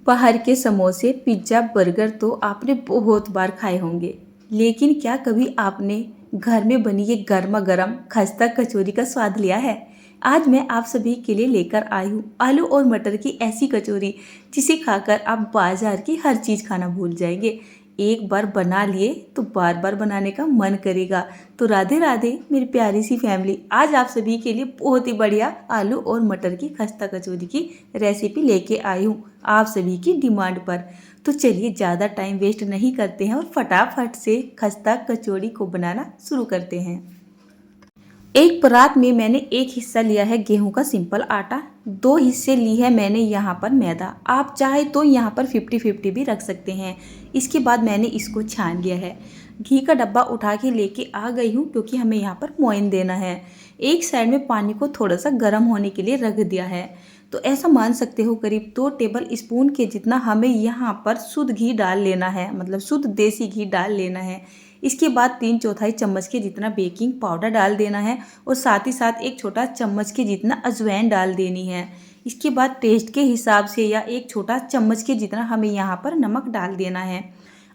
बाहर के समोसे, पिज्ज़ा, बर्गर तो आपने बहुत बार खाए होंगे, लेकिन क्या कभी आपने घर में बनी ये गर्मा गर्म खस्ता कचौरी का स्वाद लिया है? आज मैं आप सभी के लिए लेकर आई हूँ आलू और मटर की ऐसी कचौरी जिसे खाकर आप बाजार की हर चीज़ खाना भूल जाएंगे। एक बार बना लिए तो बार बार बनाने का मन करेगा। तो राधे राधे मेरी प्यारी सी फैमिली, आज आप सभी के लिए बहुत ही बढ़िया आलू और मटर की खस्ता कचौरी की रेसिपी लेके आई हूँ आप सभी की डिमांड पर। तो चलिए ज़्यादा टाइम वेस्ट नहीं करते हैं और फटाफट से खस्ता कचौड़ी को बनाना शुरू करते हैं। एक परात में मैंने एक हिस्सा लिया है गेहूं का सिंपल आटा, 2 हिस्से ली है मैंने यहाँ पर मैदा। आप चाहे तो यहाँ पर 50-50 भी रख सकते हैं। इसके बाद मैंने इसको छान लिया है। घी का डब्बा उठा के लेके आ गई हूँ क्योंकि हमें यहाँ पर मोइन देना है। एक साइड में पानी को थोड़ा सा गर्म होने के लिए रख दिया है। तो ऐसा मान सकते हो करीब 2 टेबल स्पून के जितना हमें यहाँ पर शुद्ध घी डाल लेना है, मतलब शुद्ध देसी घी डाल लेना है। इसके बाद 3/4 चम्मच के जितना बेकिंग पाउडर डाल देना है और साथ ही साथ 1 छोटा चम्मच के जितना अजवाइन डाल देनी है। इसके बाद टेस्ट के हिसाब से या 1 छोटा चम्मच के जितना हमें यहाँ पर नमक डाल देना है।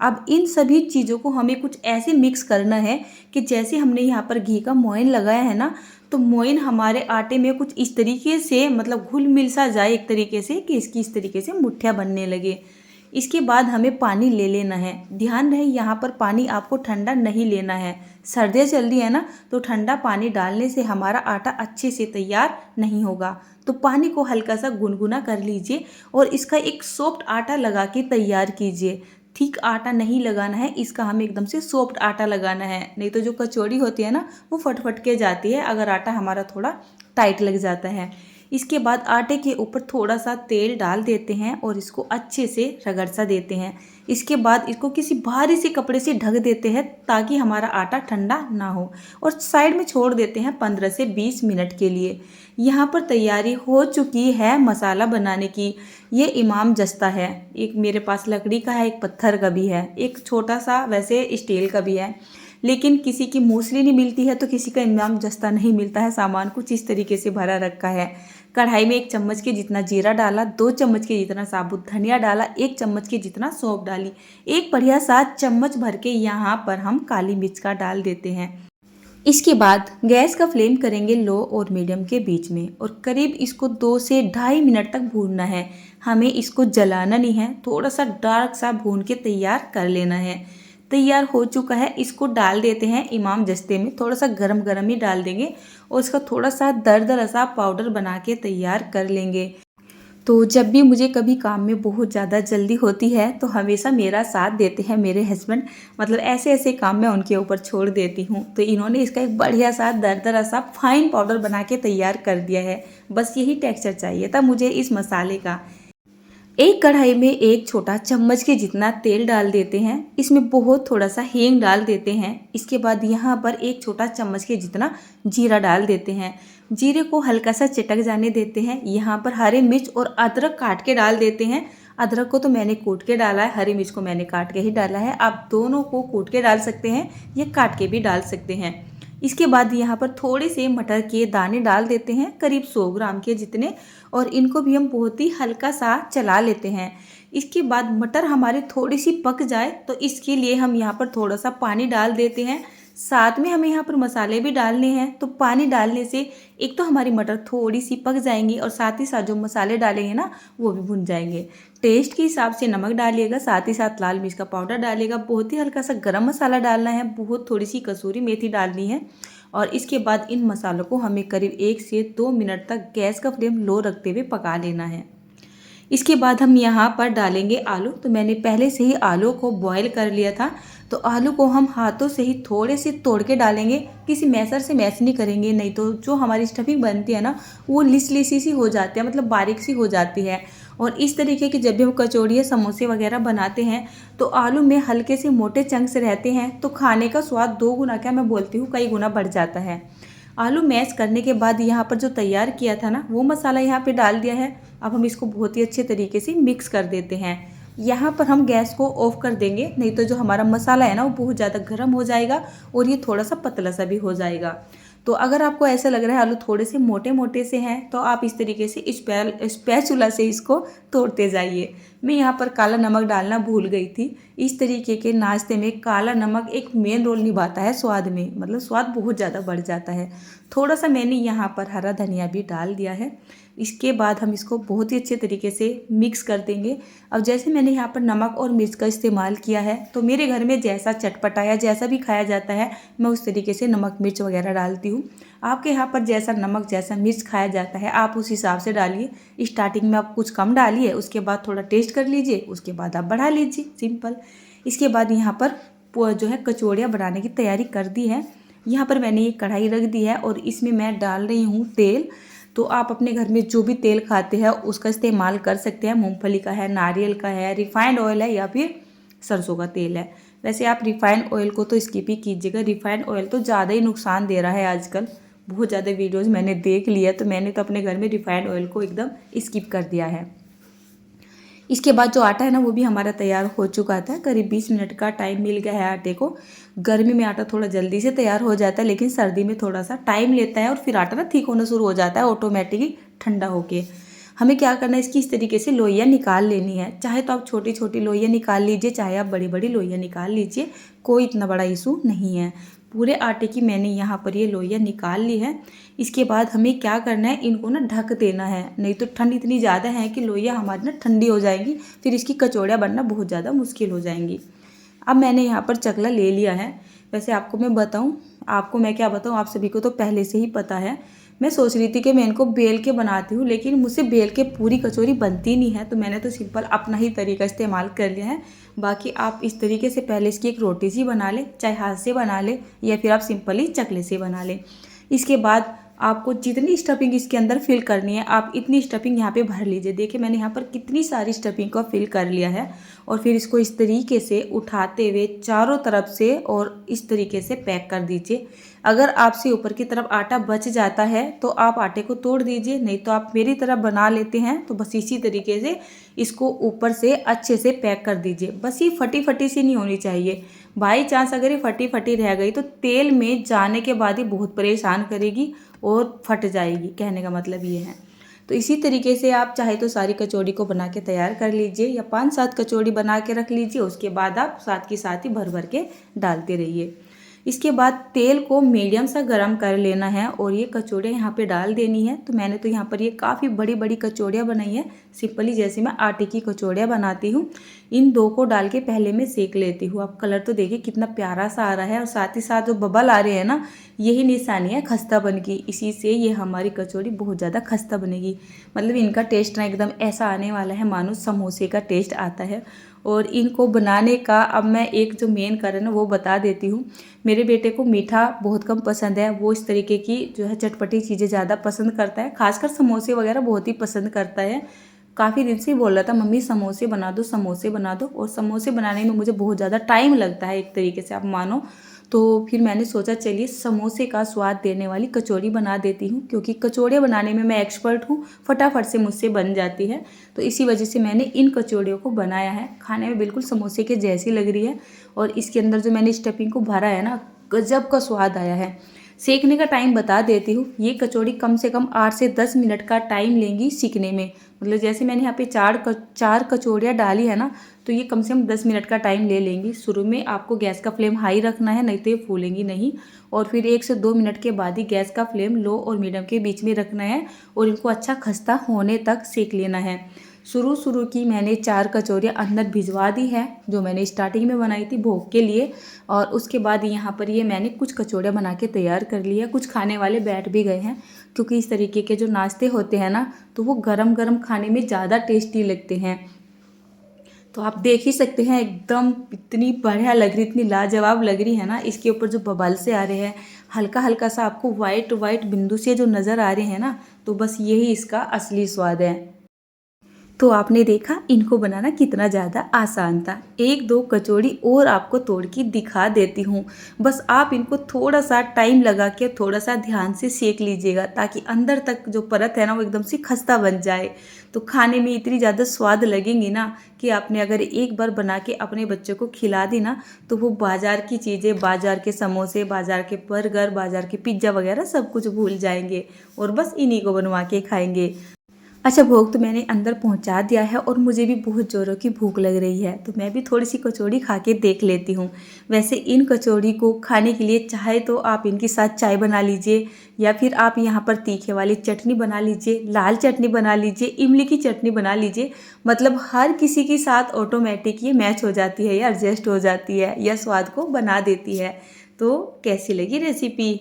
अब इन सभी चीज़ों को हमें कुछ ऐसे मिक्स करना है कि जैसे हमने यहाँ पर घी का मोइन लगाया है ना, तो मोइन हमारे आटे में कुछ इस तरीके से मतलब घुल मिल सा जाए एक तरीके से कि इसकी इस तरीके से मुठ्ठियाँ बनने लगे। इसके बाद हमें पानी ले लेना है। ध्यान रहे यहाँ पर पानी आपको ठंडा नहीं लेना है। सर्दियाँ चल रही है ना, तो ठंडा पानी डालने से हमारा आटा अच्छे से तैयार नहीं होगा। तो पानी को हल्का सा गुनगुना कर लीजिए और इसका एक सॉफ्ट आटा लगा के तैयार कीजिए। थिक आटा नहीं लगाना है, इसका हमें एकदम से सॉफ्ट आटा लगाना है, नहीं तो जो कचौड़ी होती है ना वो फट फट के जाती है अगर आटा हमारा थोड़ा टाइट लग जाता है। इसके बाद आटे के ऊपर थोड़ा सा तेल डाल देते हैं और इसको अच्छे से रगड़ सा देते हैं। इसके बाद इसको किसी भारी से कपड़े से ढक देते हैं ताकि हमारा आटा ठंडा ना हो और साइड में छोड़ देते हैं 15 से 20 मिनट के लिए। यहाँ पर तैयारी हो चुकी है मसाला बनाने की। ये इमाम जस्ता है, एक मेरे पास लकड़ी का है, एक पत्थर का भी है, एक छोटा सा वैसे स्टील का भी है। लेकिन किसी की मूसली नहीं मिलती है तो किसी का इमाम जस्ता नहीं मिलता है। सामान कुछ इस तरीके से भरा रखा है। कढ़ाई में 1 चम्मच के जितना जीरा डाला, 2 चम्मच के जितना साबुत धनिया डाला, 1 चम्मच के जितना सौंफ डाली, एक बढ़िया 7 चम्मच भर के यहाँ पर हम काली मिर्च का डाल देते हैं। इसके बाद गैस का फ्लेम करेंगे लो और मीडियम के बीच में और करीब इसको 2 से 2.5 मिनट तक भूनना है। हमें इसको जलाना नहीं है, थोड़ा सा डार्क सा भून के तैयार कर लेना है। तैयार हो चुका है, इसको डाल देते हैं इमाम जस्ते में। थोड़ा सा गरम गरम ही डाल देंगे और इसका थोड़ा सा दरदरा सा पाउडर बना के तैयार कर लेंगे। तो जब भी मुझे कभी काम में बहुत ज़्यादा जल्दी होती है तो हमेशा मेरा साथ देते हैं मेरे हस्बैंड, मतलब ऐसे ऐसे काम मैं उनके ऊपर छोड़ देती हूँ। तो इन्होंने इसका एक बढ़िया सा दरदरा सा फाइन पाउडर बना के तैयार कर दिया है। बस यही टेक्सचर चाहिए था मुझे इस मसाले का। एक कढ़ाई में 1 छोटा चम्मच के जितना तेल डाल देते हैं। इसमें बहुत थोड़ा सा हींग डाल देते हैं। इसके बाद यहाँ पर 1 छोटा चम्मच के जितना जीरा डाल देते हैं। जीरे को हल्का सा चटक जाने देते हैं। यहाँ पर हरी मिर्च और अदरक काट के डाल देते हैं। अदरक को तो मैंने कूट के डाला है, हरी मिर्च को मैंने काट के ही डाला है। आप दोनों को कूट के डाल सकते हैं या काट के भी डाल सकते हैं। इसके बाद यहाँ पर थोड़े से मटर के दाने डाल देते हैं, करीब 100 ग्राम के जितने, और इनको भी हम बहुत ही हल्का सा चला लेते हैं। इसके बाद मटर हमारी थोड़ी सी पक जाए तो इसके लिए हम यहाँ पर थोड़ा सा पानी डाल देते हैं। साथ में हमें यहाँ पर मसाले भी डालने हैं। तो पानी डालने से एक तो हमारी मटर थोड़ी सी पक जाएंगी और साथ ही साथ जो मसाले डालेंगे ना वो भी भुन जाएंगे। टेस्ट के हिसाब से नमक डालिएगा, साथ ही साथ लाल मिर्च का पाउडर डालिएगा, बहुत ही हल्का सा गरम मसाला डालना है, बहुत थोड़ी सी कसूरी मेथी डालनी है। और इसके बाद इन मसालों को हमें करीब 1 से 2 मिनट तक गैस का फ्लेम लो रखते हुए पका लेना है। इसके बाद हम यहाँ पर डालेंगे आलू। तो मैंने पहले से ही आलू को बॉईल कर लिया था, तो आलू को हम हाथों से ही थोड़े से तोड़ के डालेंगे, किसी मैसर से मैश नहीं करेंगे, नहीं तो जो हमारी स्टफिंग बनती है ना वो लिसी सी हो जाती है, मतलब बारीक सी हो जाती है। और इस तरीके की जब भी हम कचौड़ी समोसे वगैरह बनाते हैं तो आलू में हल्के से मोटे चंक्स रहते हैं, तो खाने का स्वाद 2 गुना, क्या मैं बोलती हूँ, कई गुना बढ़ जाता है। आलू मैश करने के बाद यहाँ पर जो तैयार किया था ना वो मसाला यहाँ पे डाल दिया है। अब हम इसको बहुत ही अच्छे तरीके से मिक्स कर देते हैं। यहाँ पर हम गैस को ऑफ कर देंगे, नहीं तो जो हमारा मसाला है ना वो बहुत ज़्यादा गर्म हो जाएगा और ये थोड़ा सा पतला सा भी हो जाएगा। तो अगर आपको ऐसा लग रहा है आलू थोड़े से मोटे मोटे से हैं तो आप इस तरीके से स्पैचुला से इसको तोड़ते जाइए। मैं यहाँ पर काला नमक डालना भूल गई थी। इस तरीके के नाश्ते में काला नमक एक मेन रोल निभाता है स्वाद में, मतलब स्वाद बहुत ज़्यादा बढ़ जाता है। थोड़ा सा मैंने यहाँ पर हरा धनिया भी डाल दिया है। इसके बाद हम इसको बहुत ही अच्छे तरीके से मिक्स कर देंगे। अब जैसे मैंने यहाँ पर नमक और मिर्च का इस्तेमाल किया है तो मेरे घर में जैसा चटपटा या जैसा भी खाया जाता है मैं उस तरीके से नमक मिर्च वगैरह डालती हूँ। आपके यहाँ पर जैसा नमक जैसा मिर्च खाया जाता है आप उस हिसाब से डालिए। स्टार्टिंग में आप कुछ कम डालिए, उसके बाद थोड़ा टेस्ट कर लीजिए, उसके बाद आप बढ़ा लीजिए, सिंपल। इसके बाद यहाँ पर जो है कचौड़ियाँ बनाने की तैयारी कर दी है। यहाँ पर मैंने ये कढ़ाई रख दी है और इसमें मैं डाल रही हूँ तेल। तो आप अपने घर में जो भी तेल खाते हैं उसका इस्तेमाल कर सकते हैं। मूंगफली का है, नारियल का है, रिफाइंड ऑयल है या फिर सरसों का तेल है। वैसे आप रिफाइंड ऑयल को तो स्किप ही कीजिएगा, रिफाइंड ऑयल तो ज़्यादा ही नुकसान दे रहा है आजकल। बहुत ज़्यादा वीडियोज़ मैंने देख लिया तो मैंने तो अपने घर में रिफाइंड ऑयल को एकदम स्किप कर दिया है। इसके बाद जो आटा है ना वो भी हमारा तैयार हो चुका था। करीब 20 मिनट का टाइम मिल गया है आटे को। गर्मी में आटा थोड़ा जल्दी से तैयार हो जाता है लेकिन सर्दी में थोड़ा सा टाइम लेता है और फिर आटा ना ठीक होना शुरू हो जाता है ऑटोमेटिकली ठंडा होके। हमें क्या करना है, इसकी इस तरीके से लोइयाँ निकाल लेनी है। चाहे तो आप छोटी छोटी लोइयाँ निकाल लीजिए, चाहे आप बड़ी बड़ी लोइयाँ निकाल लीजिए, कोई इतना बड़ा इशू नहीं है। पूरे आटे की मैंने यहाँ पर ये लोइयाँ निकाल ली है। इसके बाद हमें क्या करना है, इनको ना ढक देना है, नहीं तो ठंड इतनी ज़्यादा है कि लोइयाँ हमारी ना ठंडी हो जाएंगी, फिर इसकी कचौड़ियाँ बनना बहुत ज़्यादा मुश्किल हो जाएंगी। अब मैंने यहाँ पर चकला ले लिया है। वैसे आपको मैं बताऊँ, आपको मैं क्या बताऊँ, आप सभी को तो पहले से ही पता है। मैं सोच रही थी कि मैं इनको बेल के बनाती हूँ लेकिन मुझसे बेल के पूरी कचौरी बनती नहीं है, तो मैंने तो सिंपल अपना ही तरीका इस्तेमाल कर लिया है। बाकी आप इस तरीके से पहले इसकी एक रोटी सी बना लें, चाहे हाथ से बना लें या फिर आप सिंपली चकले से बना लें। इसके बाद आपको जितनी स्टफिंग इसके अंदर फिल करनी है आप इतनी स्टफिंग यहाँ पे भर लीजिए। देखिए मैंने यहाँ पर कितनी सारी स्टफिंग को फिल कर लिया है और फिर इसको इस तरीके से उठाते हुए चारों तरफ से और इस तरीके से पैक कर दीजिए। अगर आपसे ऊपर की तरफ आटा बच जाता है तो आप आटे को तोड़ दीजिए, नहीं तो आप मेरी तरफ बना लेते हैं तो बस इसी तरीके से इसको ऊपर से अच्छे से पैक कर दीजिए। बस ये फटी फटी सी नहीं होनी चाहिए। बाई चांस अगर ये फटी फटी रह गई तो तेल में जाने के बाद ही बहुत परेशान करेगी और फट जाएगी, कहने का मतलब ये है। तो इसी तरीके से आप चाहे तो सारी कचौड़ी को बना के तैयार कर लीजिए या 5-7 कचौड़ी बना के रख लीजिए, उसके बाद आप साथ के साथ ही भर भर के डालते रहिए। इसके बाद तेल को मीडियम सा गरम कर लेना है और ये कचौड़ियाँ यहाँ पे डाल देनी है। तो मैंने तो यहाँ पर ये काफ़ी बड़ी बड़ी कचौड़ियाँ बनाई है, सिंपली जैसे मैं आटे की कचौड़ियाँ बनाती हूँ। इन दो को डाल के पहले मैं सेक लेती हूँ। आप कलर तो देखिए कितना प्यारा सा आ रहा है और साथ ही साथ जो बबल आ रहे हैं ना, यही निशानी है खस्तापन की। इसी से ये हमारी कचौड़ी बहुत ज़्यादा खस्ता बनेगी। मतलब इनका टेस्ट ना एकदम ऐसा आने वाला है मानो समोसे का टेस्ट आता है। और इनको बनाने का अब मैं एक जो मेन कारण है वो बता देती हूँ। मेरे बेटे को मीठा बहुत कम पसंद है, वो इस तरीके की जो है चटपटी चीज़ें ज़्यादा पसंद करता है, खासकर समोसे वगैरह बहुत ही पसंद करता है। काफ़ी दिन से ही बोल रहा था मम्मी समोसे बना दो, समोसे बना दो, और समोसे बनाने में मुझे बहुत ज़्यादा टाइम लगता है एक तरीके से आप मानो। तो फिर मैंने सोचा चलिए समोसे का स्वाद देने वाली कचौड़ी बना देती हूँ, क्योंकि कचौड़ियाँ बनाने में मैं एक्सपर्ट हूँ, फटाफट से मुझसे बन जाती है। तो इसी वजह से मैंने इन कचौड़ियों को बनाया है। खाने में बिल्कुल समोसे के जैसी लग रही है और इसके अंदर जो मैंने स्टफिंग को भरा है ना, गजब का स्वाद आया है। सेकने का टाइम बता देती हूँ। ये कचौड़ी कम से कम 8 से 10 मिनट का टाइम लेंगी सीखने में। मतलब जैसे मैंने यहाँ पे चार कचौड़ियाँ डाली है ना, तो ये कम से कम 10 मिनट का टाइम ले लेंगी। शुरू में आपको गैस का फ्लेम हाई रखना है, नहीं तो ये फूलेंगी नहीं। और फिर 1 से 2 मिनट के बाद ही गैस का फ्लेम लो और मीडियम के बीच में रखना है और इनको अच्छा खस्ता होने तक सेक लेना है। शुरू की मैंने 4 कचौरियाँ अंदर भिजवा दी है, जो मैंने स्टार्टिंग में बनाई थी भोग के लिए। और उसके बाद यहाँ पर ये मैंने कुछ कचौड़ियाँ बना के तैयार कर ली है। कुछ खाने वाले बैठ भी गए हैं, क्योंकि इस तरीके के जो नाश्ते होते हैं ना, तो वो गरम गरम खाने में ज़्यादा टेस्टी लगते हैं। तो आप देख ही सकते हैं एकदम इतनी बढ़िया लग रही, इतनी लाजवाब लग रही है ना। इसके ऊपर जो बबल से आ रहे हैं, हल्का हल्का सा आपको वाइट वाइट बिंदु से जो नज़र आ रहे हैं ना, तो बस यही इसका असली स्वाद है। तो आपने देखा इनको बनाना कितना ज़्यादा आसान था। एक दो कचौड़ी और आपको तोड़ के दिखा देती हूँ। बस आप इनको थोड़ा सा टाइम लगा के थोड़ा सा ध्यान से सेक लीजिएगा, ताकि अंदर तक जो परत है ना वो एकदम से खस्ता बन जाए। तो खाने में इतनी ज़्यादा स्वाद लगेंगी ना कि आपने अगर एक बार बना के अपने बच्चों को खिला दी ना, तो वो बाज़ार की चीज़ें, बाज़ार के समोसे, बाज़ार के बर्गर, बाज़ार के पिज़्ज़ा वगैरह सब कुछ भूल जाएंगे और बस इन्हीं को बनवा के खाएंगे। अच्छा, भोग तो मैंने अंदर पहुंचा दिया है और मुझे भी बहुत ज़ोरों की भूख लग रही है, तो मैं भी थोड़ी सी कचौड़ी खा के देख लेती हूँ। वैसे इन कचौड़ी को खाने के लिए चाहे तो आप इनके साथ चाय बना लीजिए, या फिर आप यहाँ पर तीखे वाली चटनी बना लीजिए, लाल चटनी बना लीजिए, इमली की चटनी बना लीजिए। मतलब हर किसी के साथ ऑटोमेटिक ये मैच हो जाती है या एडजस्ट हो जाती है या स्वाद को बना देती है। तो कैसी लगी रेसिपी?